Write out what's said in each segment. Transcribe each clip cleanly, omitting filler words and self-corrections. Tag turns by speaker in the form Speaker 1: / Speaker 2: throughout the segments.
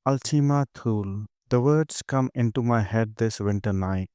Speaker 1: Ultima Thule. The words come into my head this winter night.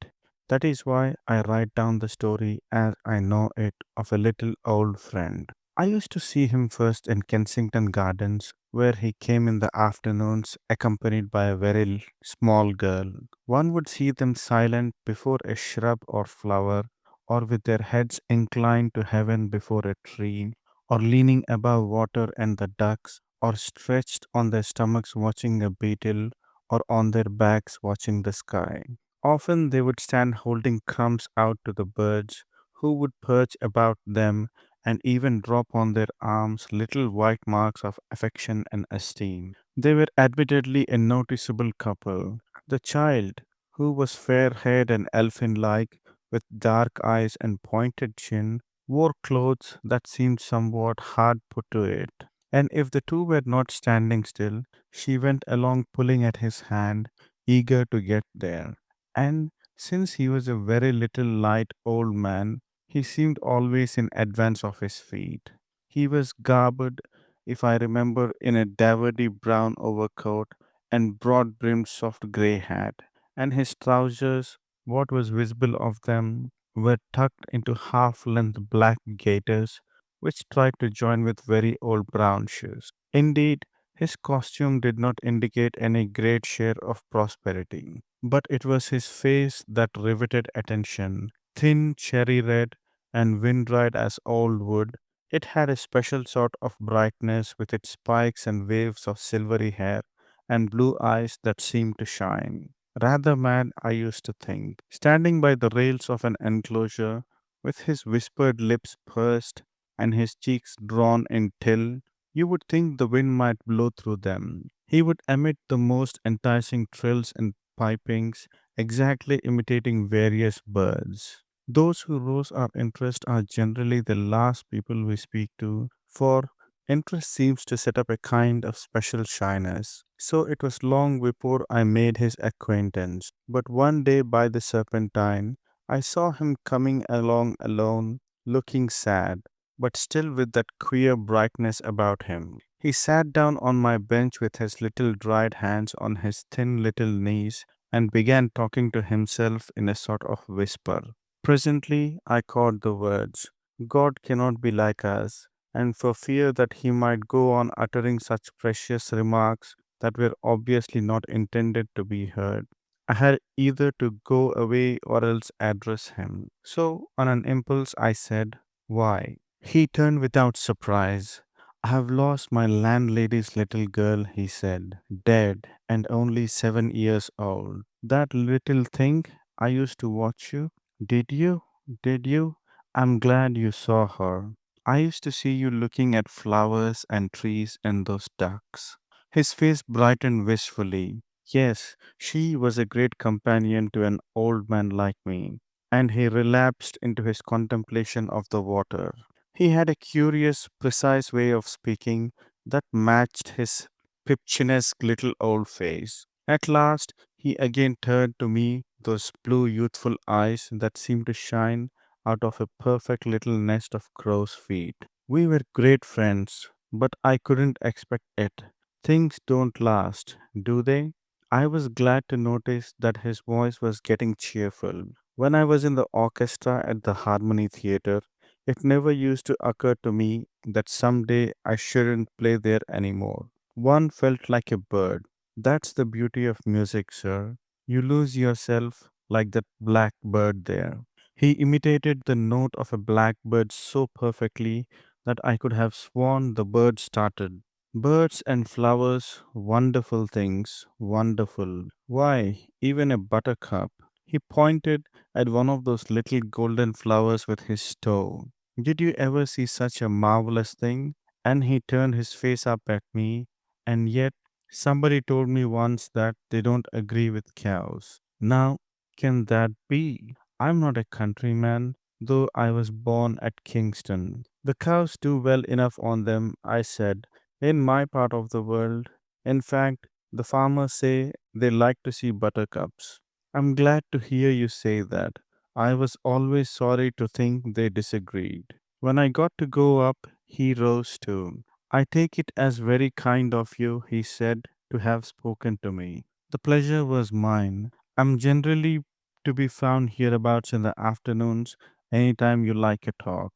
Speaker 1: That is why I write down the story as I know it of a little old friend. I used to see him first in Kensington Gardens, where he came in the afternoons accompanied by a very small girl. One would see them silent before a shrub or flower, or with their heads inclined to heaven before a tree, or leaning above water and the ducks, or stretched on their stomachs watching a beetle, or on their backs watching the sky. Often they would stand holding crumbs out to the birds, who would perch about them and even drop on their arms little white marks of affection and esteem. They were admittedly a noticeable couple. The child, who was fair haired and elfin like, with dark eyes and pointed chin, wore clothes that seemed somewhat hard put to it. And if the two were not standing still, she went along pulling at his hand, eager to get there. And since he was a very little light old man, he seemed always in advance of his feet. He was garbed, if I remember, in a davendy brown overcoat and broad brimmed soft grey hat, and his trousers, what was visible of them, were tucked into half length black gaiters which tried to join with very old brown shoes. Indeed, his costume did not indicate any great share of prosperity, but it was his face that riveted attention. Thin, cherry red, and wind dried as old wood, it had a special sort of brightness with its spikes and waves of silvery hair and blue eyes that seemed to shine. Rather mad, I used to think, standing by the rails of an enclosure, with his whispered lips pursed and his cheeks drawn in till you would think the wind might blow through them. He would emit the most enticing trills and pipings, exactly imitating various birds. Those who rouse our interest are generally the last people we speak to, for interest seems to set up a kind of special shyness. So it was long before I made his acquaintance. But one day by the Serpentine, I saw him coming along alone, looking sad, but still with that queer brightness about him. He sat down on my bench with his little dried hands on his thin little knees and began talking to himself in a sort of whisper. Presently, I caught the words, God cannot be like us, and for fear that he might go on uttering such precious remarks that were obviously not intended to be heard, I had either to go away or else address him. So, on an impulse, I said, Why? He turned without surprise. I have lost my landlady's little girl, he said, dead and only 7 years old. That little thing I used to watch you. Did you? Did you? I'm glad you saw her. I used to see you looking at flowers and trees and those ducks. His face brightened wistfully. Yes, she was a great companion to an old man like me. And he relapsed into his contemplation of the water. He had a curious, precise way of speaking that matched his picturesque little old face. At last, he again turned to me those blue, youthful eyes that seemed to shine out of a perfect little nest of crow's feet. We were great friends, but I couldn't expect it. Things don't last, do they? I was glad to notice that his voice was getting cheerful. When I was in the orchestra at the Harmony Theatre, it never used to occur to me that someday I shouldn't play there anymore. One felt like a bird. That's the beauty of music, sir. You lose yourself like that blackbird there. He imitated the note of a blackbird so perfectly that I could have sworn the bird started. Birds and flowers, wonderful things, wonderful. Why, even a buttercup. He pointed at one of those little golden flowers with his toe. Did you ever see such a marvelous thing? And he turned his face up at me, and yet somebody told me once that they don't agree with cows. Now, can that be? I'm not a countryman, though I was born at Kingston. The cows do well enough on them, I said, in my part of the world. In fact, the farmers say they like to see buttercups. I'm glad to hear you say that. I was always sorry to think they disagreed. When I got to go up, he rose too. I take it as very kind of you, he said. to have spoken to me. The pleasure was mine. I'm generally to be found hereabouts in the afternoons, anytime you like a talk.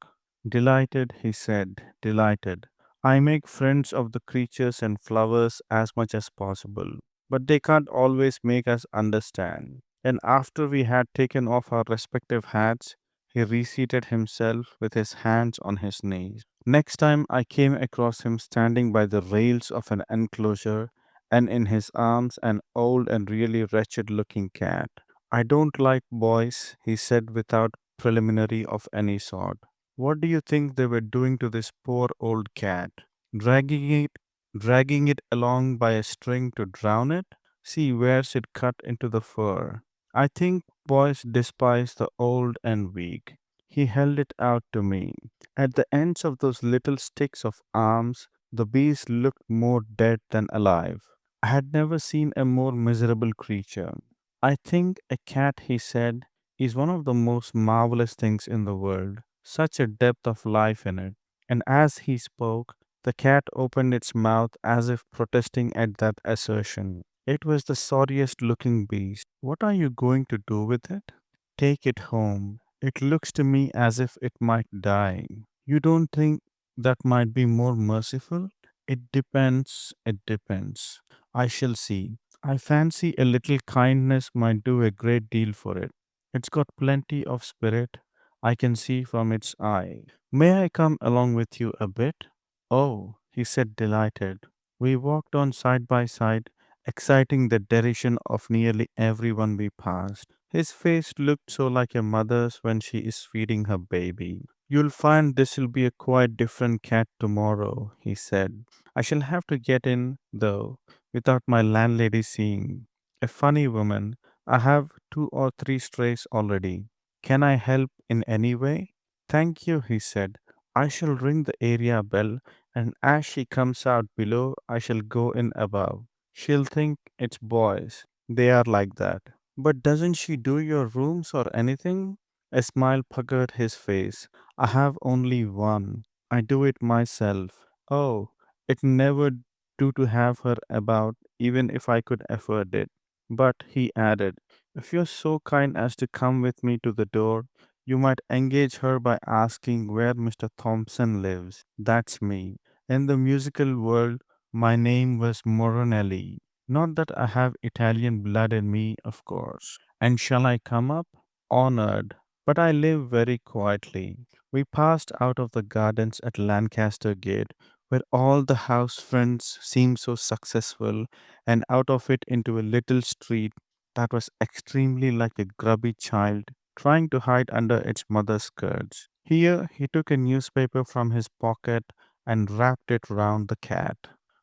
Speaker 1: Delighted, he said, delighted. I make friends of the creatures and flowers as much as possible, but they can't always make us understand. And after we had taken off our respective hats, he reseated himself with his hands on his knees. Next time I came across him standing by the rails of an enclosure and in his arms an old and really wretched looking cat. I don't like boys, he said without preliminary of any sort. What do you think they were doing to this poor old cat? Dragging it dragging it along by a string to drown it? See where's it cut into the fur. I think boys despise the old and weak. He held it out to me. At the ends of those little sticks of arms, the beast looked more dead than alive. I had never seen a more miserable creature. I think a cat, he said, is one of the most marvelous things in the world. Such a depth of life in it. And as he spoke, the cat opened its mouth as if protesting at that assertion. It was the sorriest looking beast. What are you going to do with it? Take it home. It looks to me as if it might die. You don't think that might be more merciful? It depends. It depends. I shall see. I fancy a little kindness might do a great deal for it. It's got plenty of spirit, I can see from its eye. May I come along with you a bit? Oh, he said, delighted. We walked on side by side, exciting the derision of nearly everyone we passed. His face looked so like a mother's when she is feeding her baby. You'll find this'll be a quite different cat tomorrow, he said. I shall have to get in, though, without my landlady seeing. A funny woman. I have 2 or 3 strays already. Can I help in any way? Thank you, he said. I shall ring the area bell, and as she comes out below, I shall go in above. She'll think it's boys. They are like that. But doesn't she do your rooms or anything? A smile puckered his face. I have only one. I do it myself. Oh, it never do to have her about, even if I could afford it. But, he added, if you're so kind as to come with me to the door, you might engage her by asking where Mr. Thompson lives. That's me. In the musical world, my name was Moronelli. Not that I have Italian blood in me, of course. And shall I come up? Honored. But I live very quietly. We passed out of the gardens at Lancaster Gate, where all the house friends seemed so successful, and out of it into a little street that was extremely like a grubby child trying to hide under its mother's skirts. Here he took a newspaper from his pocket and wrapped it round the cat.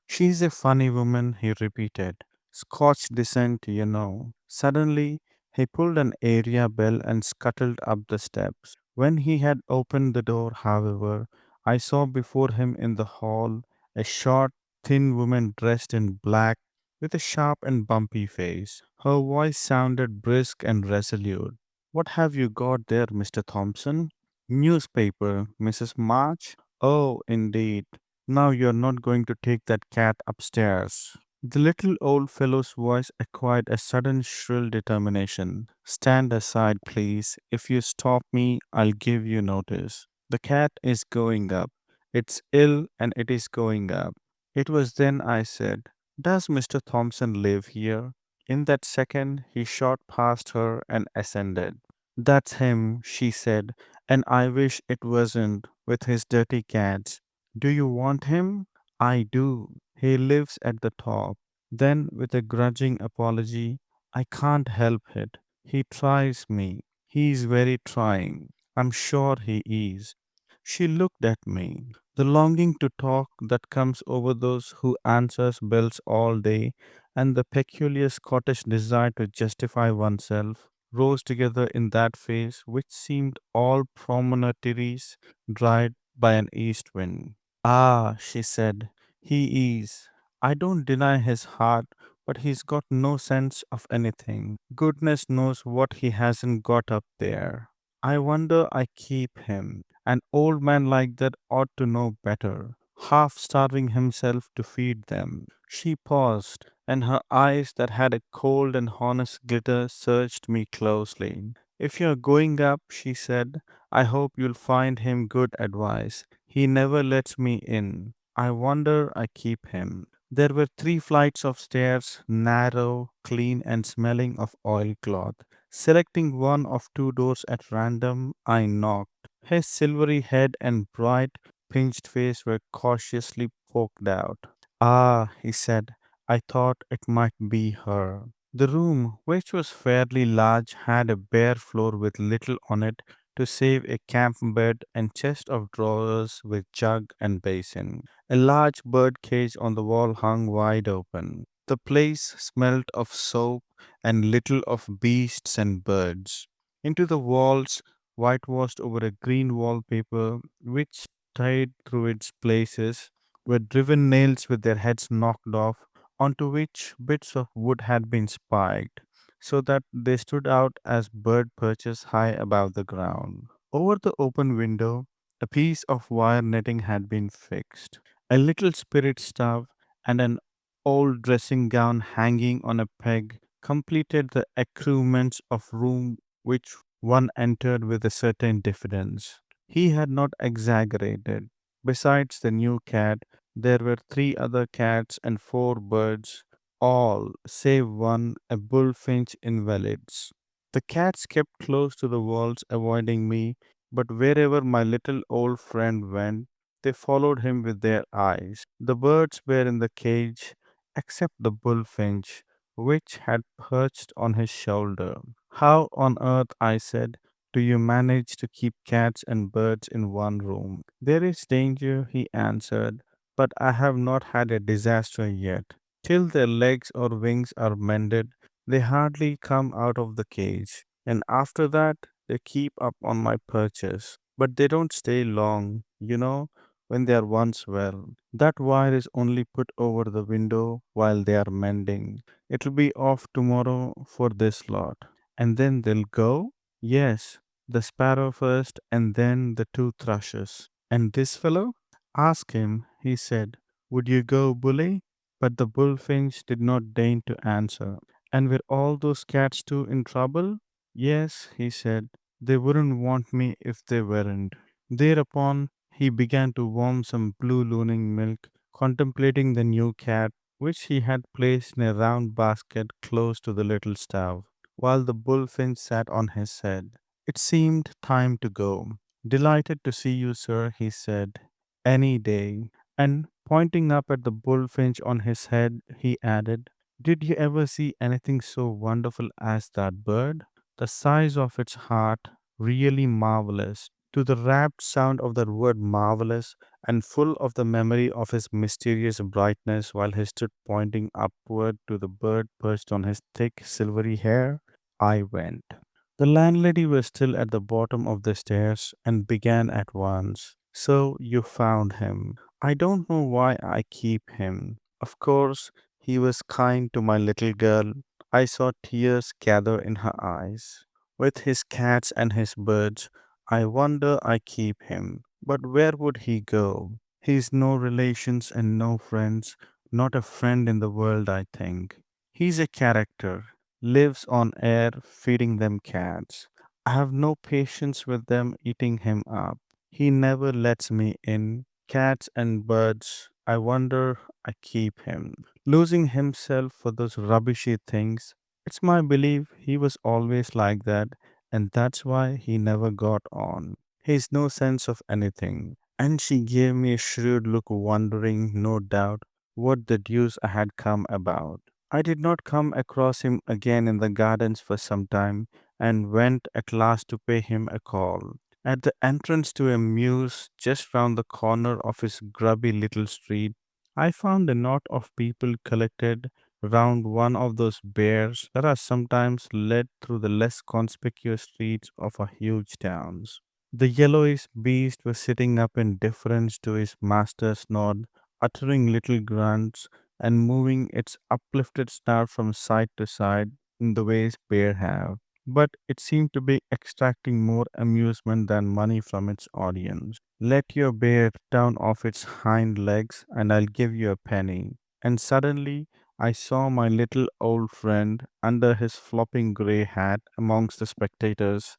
Speaker 1: She's a funny woman, he repeated. Scotch descent, you know. Suddenly, he pulled an area bell and scuttled up the steps. When he had opened the door, however, I saw before him in the hall a short, thin woman dressed in black with a sharp and bumpy face. Her voice sounded brisk and resolute. What have you got there, Mr. Thompson? Newspaper, Mrs. March? Oh, indeed. Now you're not going to take that cat upstairs. The little old fellow's voice acquired a sudden shrill determination. Stand aside, please. If you stop me, I'll give you notice. The cat is going up. It's ill and it is going up. It was then I said, does Mr. Thompson live here? In that second, he shot past her and ascended. That's him, she said, and I wish it wasn't, with his dirty cats. Do you want him? I do. He lives at the top. Then, with a grudging apology, I can't help it. He tries me. He is very trying. I'm sure he is. She looked at me. The longing to talk that comes over those who answers bells all day, and the peculiar Scottish desire to justify oneself, rose together in that face which seemed all promontories dried by an east wind. Ah, she said, he is. I don't deny his heart, but he's got no sense of anything. Goodness knows what he hasn't got up there. I wonder I keep him. An old man like that ought to know better, half starving himself to feed them. She paused, and her eyes that had a cold and honest glitter searched me closely. If you're going up, she said, I hope you'll find him good advice. He never lets me in. I wonder I keep him. There were 3 flights of stairs, narrow, clean, and smelling of oilcloth. Selecting one of 2 doors at random, I knocked. His silvery head and bright, pinched face were cautiously poked out. Ah, he said, I thought it might be her. The room, which was fairly large, had a bare floor with little on it to save a camp bed and chest of drawers with jug and basin. A large bird cage on the wall hung wide open. The place smelt of soap and little of beasts and birds. Into the walls, whitewashed over a green wallpaper, which tied through its places, were driven nails with their heads knocked off, onto which bits of wood had been spiked, so that they stood out as bird perches high above the ground. Over the open window, a piece of wire netting had been fixed. A little spirit stove and an old dressing gown hanging on a peg completed the accoutrements of room which one entered with a certain diffidence. He had not exaggerated. Besides the new cat, there were 3 other cats and 4 birds, all, save one, a bullfinch invalids. The cats kept close to the walls, avoiding me, but wherever my little old friend went, they followed him with their eyes. The birds were in the cage, except the bullfinch, which had perched on his shoulder. How on earth, I said, do you manage to keep cats and birds in one room? There is danger, he answered, but I have not had a disaster yet. Till their legs or wings are mended, they hardly come out of the cage, and after that, they keep up on my perches. But they don't stay long, when they are once well. That wire is only put over the window while they are mending. It'll be off tomorrow for this lot. And then they'll go? Yes, the sparrow first, and then the 2 thrushes. And this fellow? Ask him, he said. Would you go, bully? But the bullfinch did not deign to answer. And were all those cats too in trouble? Yes, he said. They wouldn't want me if they weren't. Thereupon he began to warm some blue looning milk, contemplating the new cat, which he had placed in a round basket close to the little stove, while the bullfinch sat on his head. It seemed time to go. Delighted to see you, sir, he said. Any day. And pointing up at the bullfinch on his head, he added, did you ever see anything so wonderful as that bird? The size of its heart, really marvelous. To the rapt sound of that word marvelous, and full of the memory of his mysterious brightness while he stood pointing upward to the bird perched on his thick silvery hair, I went. The landlady was still at the bottom of the stairs and began at once. So you found him. I don't know why I keep him. Of course, he was kind to my little girl. I saw tears gather in her eyes. With his cats and his birds, I wonder I keep him. But where would he go? He's no relations and no friends, not a friend in the world, I think. He's a character, lives on air feeding them cats. I have no patience with them eating him up. He never lets me in. Cats and birds, I wonder I keep him. Losing himself for those rubbishy things. It's my belief he was always like that, and that's why he never got on. He's no sense of anything. And she gave me a shrewd look, wondering, no doubt, what the deuce I had come about. I did not come across him again in the gardens for some time, and went at last to pay him a call. At the entrance to a mews just round the corner of his grubby little street, I found a knot of people collected round one of those bears that are sometimes led through the less conspicuous streets of our huge towns. The yellowish beast was sitting up in deference to his master's nod, uttering little grunts and moving its uplifted snout from side to side in the ways bears have. But it seemed to be extracting more amusement than money from its audience. Let your bear down off its hind legs, and I'll give you a penny. And suddenly I saw my little old friend under his flopping grey hat amongst the spectators,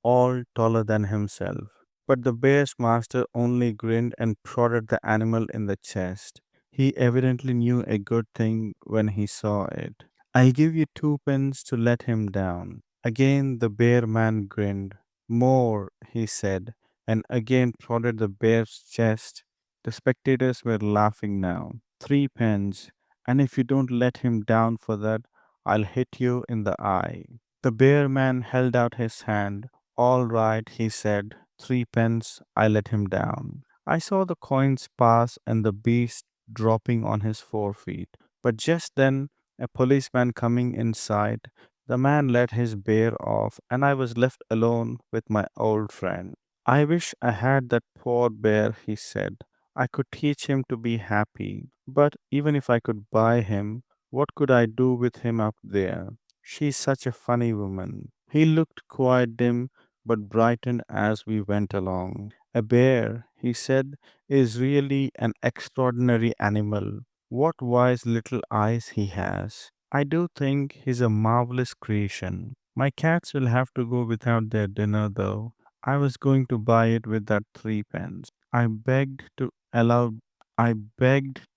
Speaker 1: all taller than himself. But the bear's master only grinned and prodded the animal in the chest. He evidently knew a good thing when he saw it. I'll give you 2 pence to let him down. Again the bear man grinned. More, he said, and again prodded the bear's chest. The spectators were laughing now. 3 pence, and if you don't let him down for that, I'll hit you in the eye. The bear man held out his hand. All right, he said, 3 pence, I let him down. I saw the coins pass and the beast dropping on his 4 feet. But just then, a policeman coming in sight, the man let his bear off, and I was left alone with my old friend. I wish I had that poor bear, he said. I could teach him to be happy. But even if I could buy him, what could I do with him up there? She's such a funny woman. He looked quite dim but brightened as we went along. A bear, he said, is really an extraordinary animal. What wise little eyes he has. I do think he's a marvelous creation. My cats will have to go without their dinner, though. I was going to buy it with that 3 pence. I begged to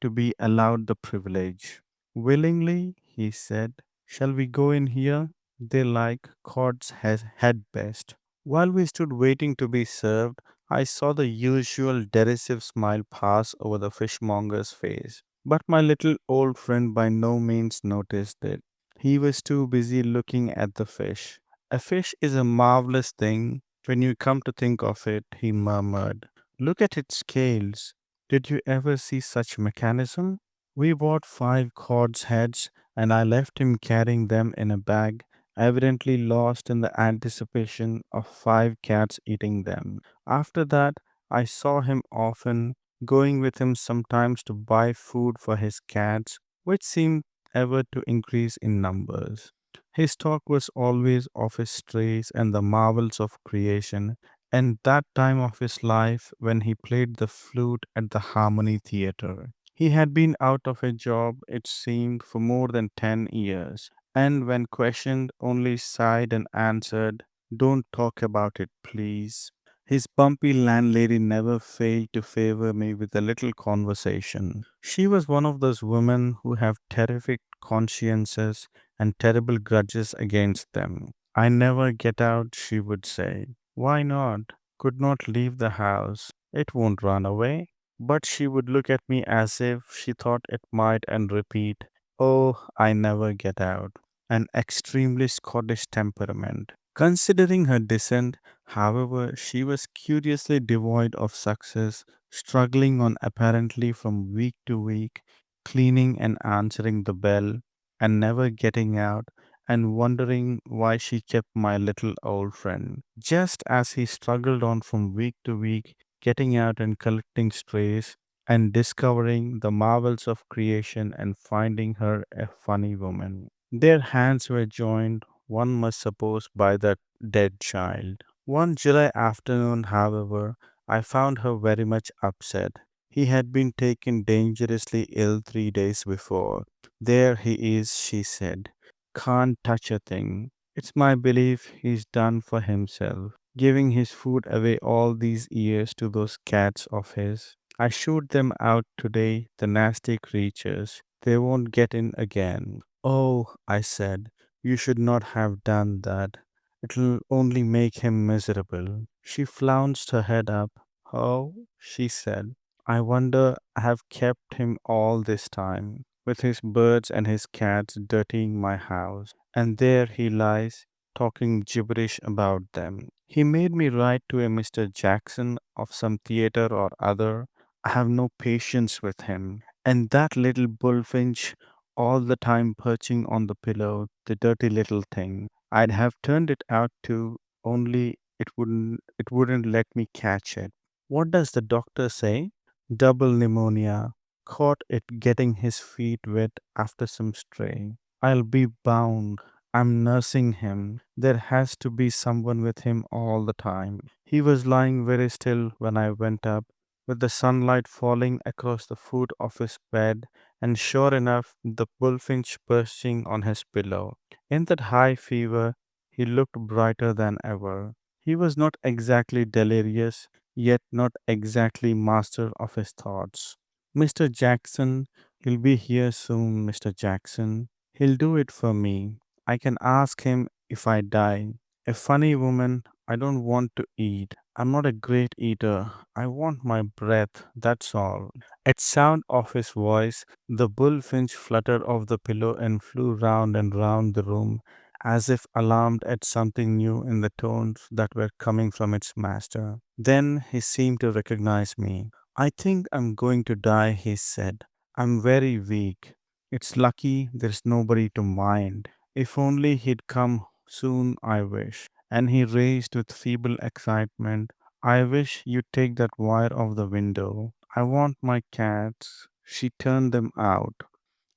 Speaker 1: be allowed the privilege. Willingly, he said. Shall we go in here? They like cod's head best. While we stood waiting to be served, I saw the usual derisive smile pass over the fishmonger's face. But my little old friend by no means noticed it. He was too busy looking at the fish. A fish is a marvelous thing when you come to think of it, he murmured. Look at its scales. Did you ever see such mechanism? We bought 5 cod's heads, and I left him carrying them in a bag, evidently lost in the anticipation of 5 cats eating them. After that, I saw him often, going with him sometimes to buy food for his cats, which seemed ever to increase in numbers. His talk was always of his strays and the marvels of creation, and that time of his life when he played the flute at the Harmony Theatre. He had been out of a job, it seemed, for more than 10 years, and when questioned, only sighed and answered, Don't talk about it, please. His bumpy landlady never failed to favor me with a little conversation. She was one of those women who have terrific consciences and terrible grudges against them. I never get out, she would say. Why not? Could not leave the house. It won't run away. But she would look at me as if she thought it might and repeat, Oh, I never get out. An extremely Scottish temperament. Considering her descent, however, she was curiously devoid of success, struggling on apparently from week to week, cleaning and answering the bell, and never getting out, and wondering why she kept my little old friend. Just as he struggled on from week to week, getting out and collecting strays, and discovering the marvels of creation and finding her a funny woman. Their hands were joined, one must suppose, by that dead child. One July afternoon, however, I found her very much upset. He had been taken dangerously ill 3 days before. There he is, she said. Can't touch a thing. It's my belief he's done for himself, giving his food away all these years to those cats of his. I shoot them out today, the nasty creatures. They won't get in again. Oh, I said, you should not have done that. It'll only make him miserable. She flounced her head up. Oh, she said, I wonder I have kept him all this time, with his birds and his cats dirtying my house. And there he lies, talking gibberish about them. He made me write to a Mr. Jackson of some theater or other. I have no patience with him. And that little bullfinch all the time perching on the pillow, the dirty little thing. I'd have turned it out too, only it wouldn't let me catch it. What does the doctor say? Double pneumonia. Caught it getting his feet wet after some stray. I'll be bound. I'm nursing him. There has to be someone with him all the time. He was lying very still when I went up, with the sunlight falling across the foot of his bed and sure enough, the bullfinch perching on his pillow. In that high fever, he looked brighter than ever. He was not exactly delirious, yet not exactly master of his thoughts. Mr. Jackson, he'll be here soon, Mr. Jackson. He'll do it for me. I can ask him if I die. A funny woman, I don't want to eat. I'm not a great eater. I want my breath, that's all. At sound of his voice, the bullfinch fluttered off the pillow and flew round and round the room as if alarmed at something new in the tones that were coming from its master. Then he seemed to recognize me. I think I'm going to die, he said. I'm very weak. It's lucky there's nobody to mind. If only he'd come soon, I wish. And he raised with feeble excitement, I wish you'd take that wire off the window. I want my cats. She turned them out.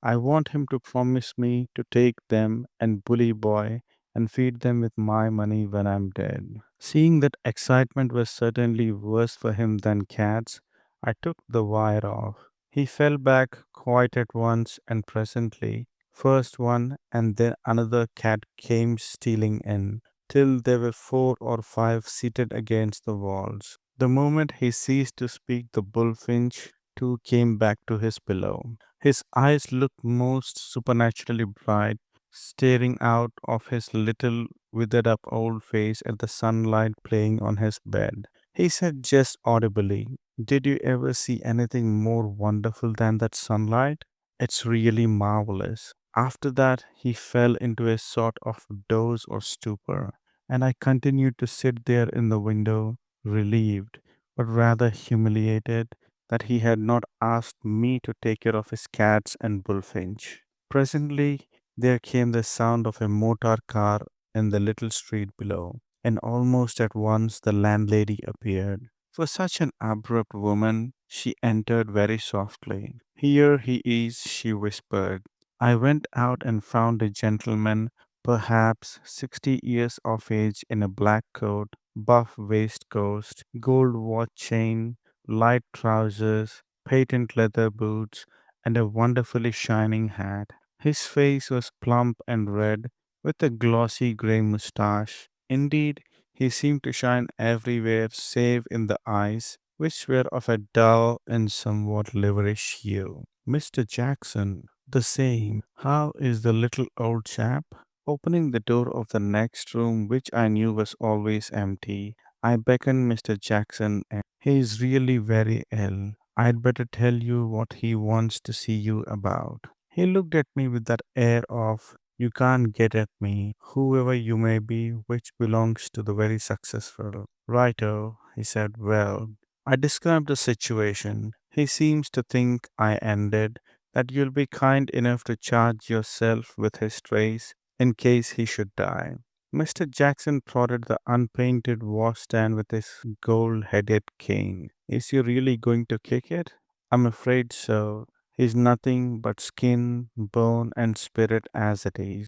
Speaker 1: I want him to promise me to take them and Bully Boy and feed them with my money when I'm dead. Seeing that excitement was certainly worse for him than cats, I took the wire off. He fell back quite at once, and presently, first one and then another cat came stealing in, till there were 4 or 5 seated against the walls. The moment he ceased to speak, the bullfinch too came back to his pillow. His eyes looked most supernaturally bright, staring out of his little withered up old face at the sunlight playing on his bed. He said just audibly, did you ever see anything more wonderful than that sunlight? It's really marvelous. After that, he fell into a sort of doze or stupor, and I continued to sit there in the window, relieved, but rather humiliated that he had not asked me to take care of his cats and bullfinch. Presently, there came the sound of a motor car in the little street below, and almost at once the landlady appeared. For such an abrupt woman, she entered very softly. Here he is, she whispered. I went out and found a gentleman, perhaps 60 years of age, in a black coat, buff waistcoat, gold watch chain, light trousers, patent leather boots, and a wonderfully shining hat. His face was plump and red, with a glossy grey moustache. Indeed, he seemed to shine everywhere save in the eyes, which were of a dull and somewhat liverish hue. Mr. Jackson, the same. How is the little old chap? Opening the door of the next room, which I knew was always empty, I beckoned Mr. Jackson in. He is really very ill. I'd better tell you what he wants to see you about. He looked at me with that air of, you can't get at me, whoever you may be, which belongs to the very successful. Righto, he said, well, I described the situation. He seems to think, I ended, that you'll be kind enough to charge yourself with his trace in case he should die. Mr. Jackson prodded the unpainted washstand with his gold headed cane. Is he really going to kick it? I'm afraid so. He's nothing but skin, bone, and spirit as it is.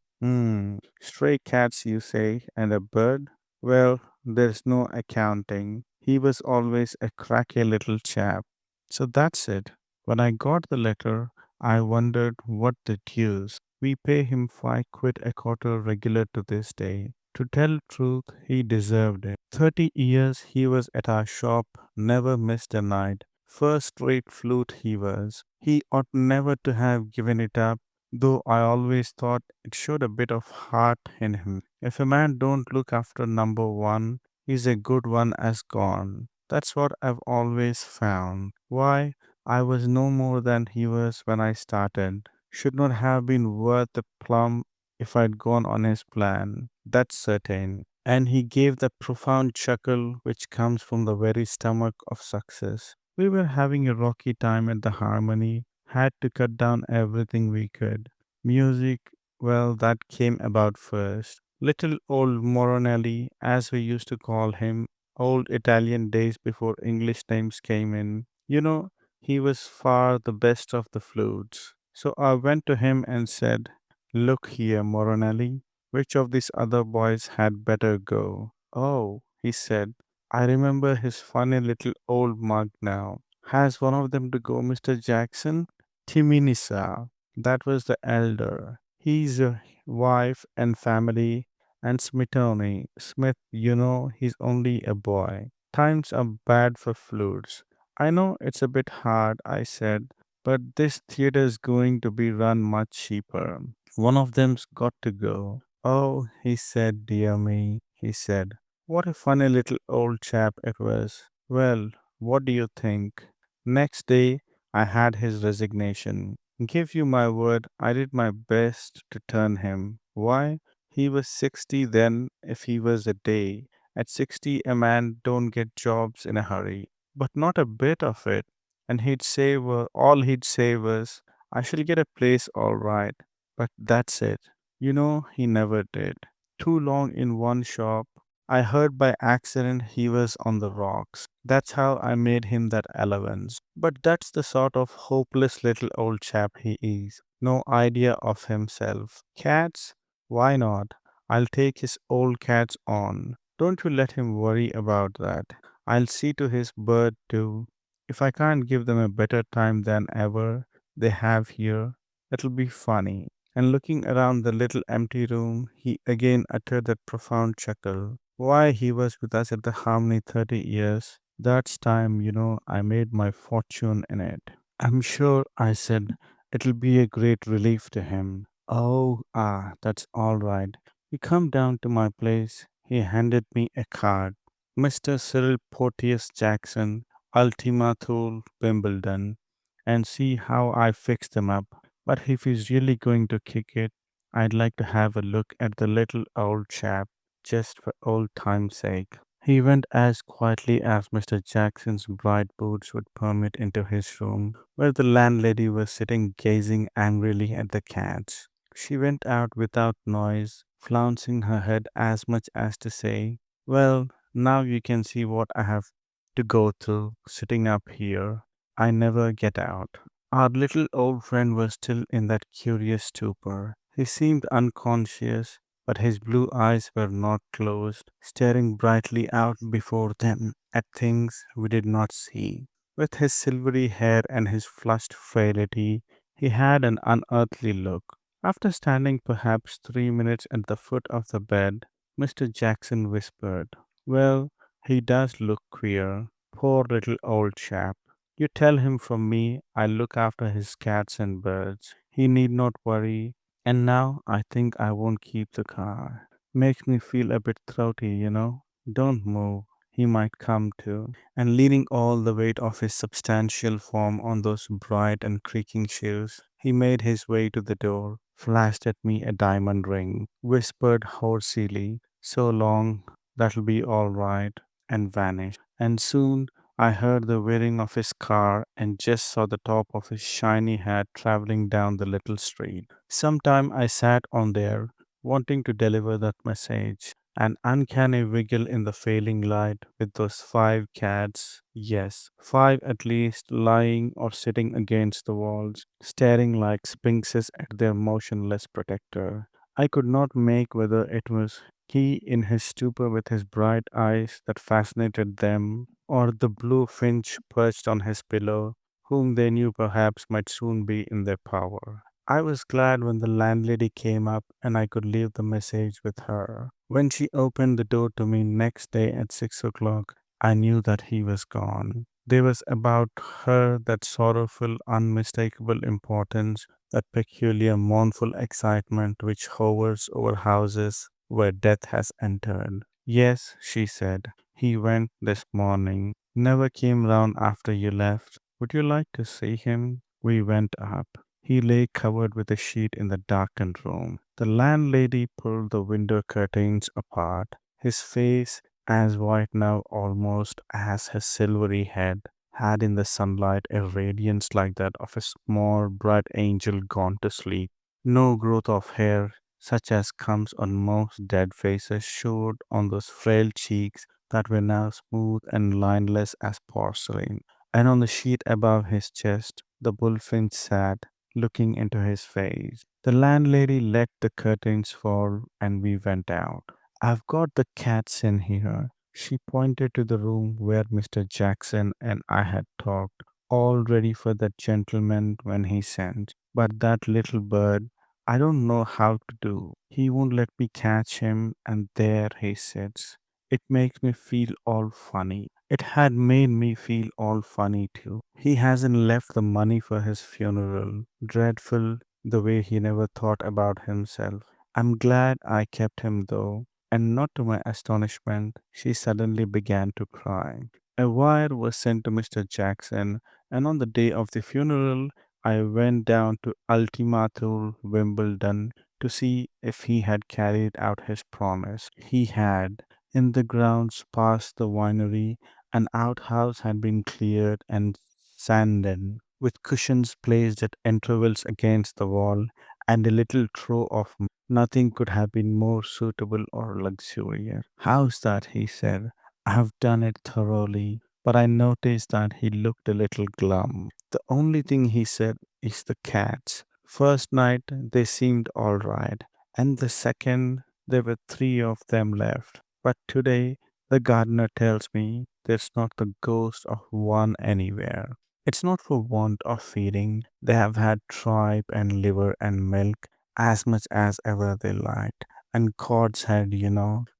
Speaker 1: Stray cats, you say, and a bird? Well, there's no accounting. He was always a cracky little chap. So that's it. When I got the letter, I wondered what the deuce. We pay him 5 quid a quarter regular to this day. To tell truth, he deserved it. 30 years he was at our shop, never missed a night. First rate flute he was. He ought never to have given it up, though I always thought it showed a bit of heart in him. If a man don't look after number one, he's a good one as gone. That's what I've always found. Why, I was no more than he was when I started. Should not have been worth a plum if I'd gone on his plan. That's certain. And he gave that profound chuckle which comes from the very stomach of success. We were having a rocky time at the Harmony, had to cut down everything we could. Music, well, that came about first. Little old Moronelli, as we used to call him, old Italian days before English names came in. You know, he was far the best of the flutes. So I went to him and said, look here, Moronelli, which of these other boys had better go? Oh, he said, I remember his funny little old mug now. Has one of them to go, Mr. Jackson? Timinisa, that was the elder. His wife and family, and Smitoni. Smith, he's only a boy. Times are bad for flutes. I know it's a bit hard, I said, but this theater's going to be run much cheaper. One of them's got to go. Oh, he said, dear me, he said. What a funny little old chap it was. Well, what do you think? Next day, I had his resignation. Give you my word, I did my best to turn him. Why? He was 60 then, if he was a day. At 60, a man don't get jobs in a hurry. But not a bit of it. And all he'd say was, I shall get a place all right. But that's it. He never did. Too long in one shop. I heard by accident he was on the rocks. That's how I made him that allowance. But that's the sort of hopeless little old chap he is. No idea of himself. Cats? Why not? I'll take his old cats on. Don't you let him worry about that. I'll see to his bird too. If I can't give them a better time than ever they have here, it'll be funny. And looking around the little empty room, he again uttered that profound chuckle. Why, he was with us at the Harmony 30 years. That's time, I made my fortune in it. I'm sure, I said, it'll be a great relief to him. Oh, that's all right. You come down to my place. He handed me a card. Mr. Cyril Porteous Jackson, Ultima Thule, Wimbledon, and see how I fix them up. But if he's really going to kick it, I'd like to have a look at the little old chap just for old time's sake. He went as quietly as Mr. Jackson's bright boots would permit into his room, where the landlady was sitting gazing angrily at the cats. She went out without noise, flouncing her head as much as to say, well, now you can see what I have to go through sitting up here. I never get out. Our little old friend was still in that curious stupor. He seemed unconscious, but his blue eyes were not closed, staring brightly out before them at things we did not see. With his silvery hair and his flushed frailty, he had an unearthly look. After standing perhaps 3 minutes at the foot of the bed, Mr. Jackson whispered, well, he does look queer. Poor little old chap. You tell him from me I'll look after his cats and birds. He need not worry. And now I think I won't keep the car. Makes me feel a bit throaty. Don't move. He might come to. And leaning all the weight of his substantial form on those bright and creaking shoes, he made his way to the door, flashed at me a diamond ring, whispered hoarsely, so long, that'll be all right, and vanished. And soon I heard the whirring of his car and just saw the top of his shiny hat traveling down the little street. Sometime I sat on there, wanting to deliver that message. An uncanny wiggle in the failing light with those 5 cats, yes, 5 at least, lying or sitting against the walls, staring like sphinxes at their motionless protector. I could not make whether it was he in his stupor with his bright eyes that fascinated them, or the blue finch perched on his pillow, whom they knew perhaps might soon be in their power. I was glad when the landlady came up and I could leave the message with her. When she opened the door to me next day at 6 o'clock, I knew that he was gone. There was about her that sorrowful, unmistakable importance, that peculiar mournful excitement which hovers over houses where death has entered. Yes, she said, he went this morning. Never came round after you left. Would you like to see him? We went up. He lay covered with a sheet in the darkened room. The landlady pulled the window curtains apart. His face, as white now almost as his silvery head, had in the sunlight a radiance like that of a small bright angel gone to sleep. No growth of hair, such as comes on most dead faces, showed on those frail cheeks that were now smooth and lineless as porcelain. And on the sheet above his chest, the bullfinch sat, looking into his face. The landlady let the curtains fall, and we went out. I've got the cats in here. She pointed to the room where Mr. Jackson and I had talked, all ready for that gentleman when he sends. But that little bird, I don't know how to do. He won't let me catch him, and there he sits. It makes me feel all funny. It had made me feel all funny too. He hasn't left the money for his funeral. Dreadful the way he never thought about himself. I'm glad I kept him though, and not to my astonishment, she suddenly began to cry. A wire was sent to Mr. Jackson, and on the day of the funeral, I went down to Ultima Thule, Wimbledon, to see if he had carried out his promise. He had. In the grounds past the winery, an outhouse had been cleared and sanded, with cushions placed at intervals against the wall, and a little throw of nothing could have been more suitable or luxurious. How's that? He said. I have done it thoroughly, but I noticed that he looked a little glum. The only thing he said is the cats. First night they seemed all right, and the second there were three of them left. But today the gardener tells me there's not the ghost of one anywhere. It's not for want of feeding. They have had tripe and liver and milk as much as ever they liked. And cod's head,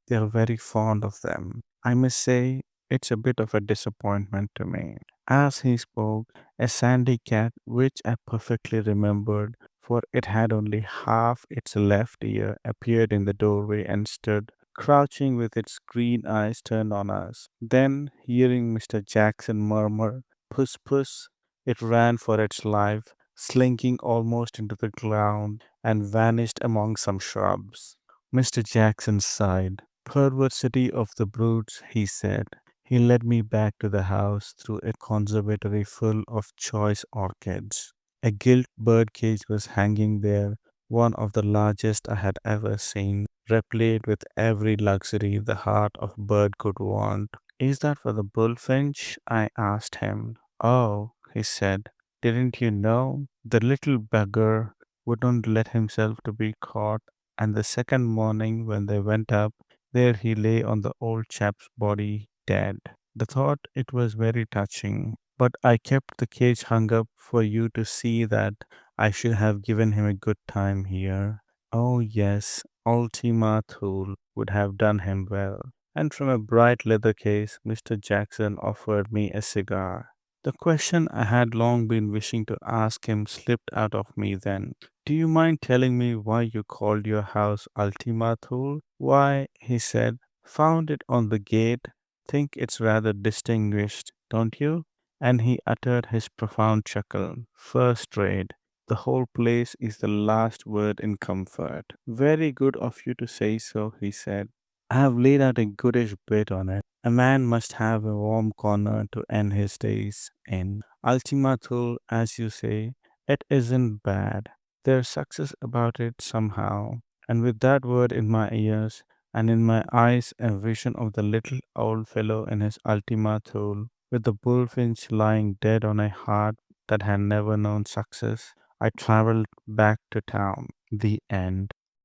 Speaker 1: they're very fond of them. I must say, it's a bit of a disappointment to me. As he spoke, a sandy cat, which I perfectly remembered, for it had only half its left ear, appeared in the doorway and stood crouching with its green eyes turned on us. Then, hearing Mr. Jackson murmur, "Puss, puss," it ran for its life, slinking almost into the ground, and vanished among some shrubs. Mr. Jackson sighed. "Perversity of the brutes," he said. He led me back to the house through a conservatory full of choice orchids. A gilt bird cage was hanging there, one of the largest I had ever seen, replete with every luxury the heart of bird could want. "Is that for the bullfinch?" I asked him. "Oh," he said, "didn't you know? The little beggar wouldn't let himself to be caught, and the second morning when they went up, there he lay on the old chap's body, dead." The thought it was very touching, but I kept the cage hung up for you to see that I should have given him a good time here. Oh yes, Ultima Thule would have done him well. And from a bright leather case, Mr. Jackson offered me a cigar. The question I had long been wishing to ask him slipped out of me then. "Do you mind telling me why you called your house Ultima Thule?" "Why," he said, "found it on the gate. Think it's rather distinguished, don't you?" And he uttered his profound chuckle. "First rate. The whole place is the last word in comfort." "Very good of you to say so," he said. "I have laid out a goodish bit on it. A man must have a warm corner to end his days in. Ultima Thule, as you say, it isn't bad. There's success about it somehow." And with that word in my ears, and in my eyes a vision of the little old fellow in his Ultima Thule, with the bullfinch lying dead on a heart that had never known success, I traveled back to town. The end.